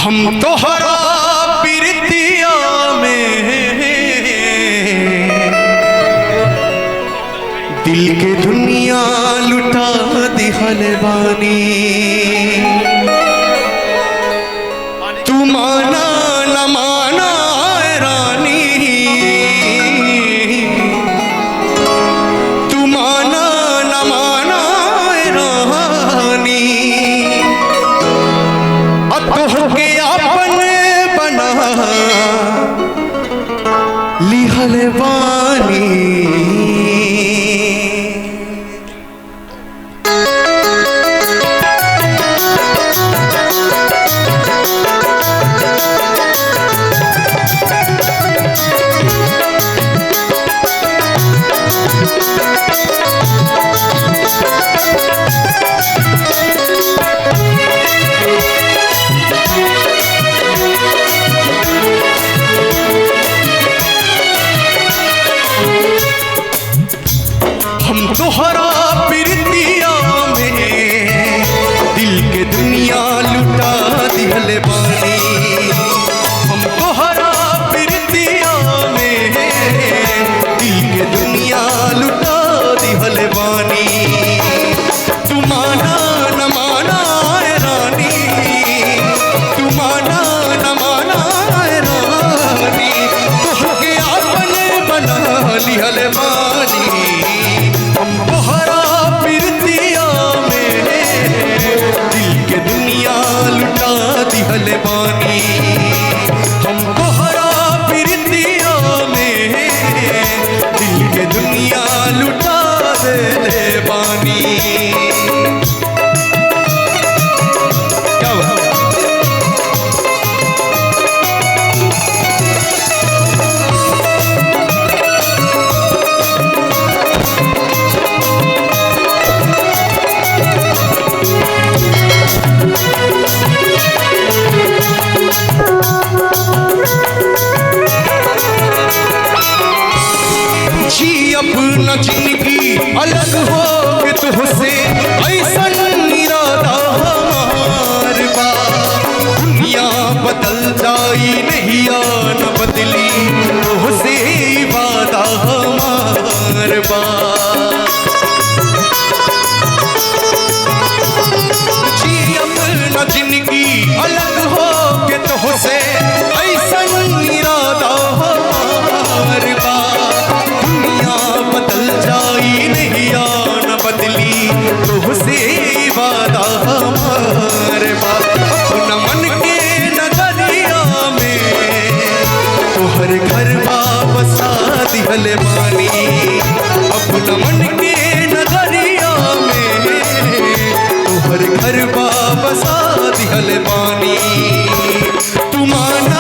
हम तोहरा प्रीतिया में दिल के दुनिया लुटा दिहल बानी। तू माना न माना रानी, तू माना न माना रानी, तोहके अपन बना लिहल बानी। हम तोहरा प्रीतिया में दिल के दुनिया लुटा दिहल बानी। हम तोहरा प्रीतिया में दिल के दुनिया लुटा दिहल बानी। तू माना न माना रानी, तू माना न माना रानी, तोहके अपन बना लिहल बानी। हम तोहरा प्रीतिया में दिल के दुनिया लुटा दिहल बानी। हम तोहरा प्रीतिया में दिल के दुनिया लुटा दिहल बानी। क्या बात अपना जिंदगी अलग हो के तुझसे ऐसन इरादा हमार बा। दुनिया बदल जाई नहीं न बदली तुझसे वादा हमार बा। जी अपना जिंदगी अलग हो के तुझसे ऐसन इरादा हमार बा। बदल जाई नहीं न बदली तुझसे वादा हमार बा। अपना मन के नजरिया में तोहर घर बसा दिहल बानी। अपना मन के नजरिया में तोहर घर बसा दिहल बानी। तू मान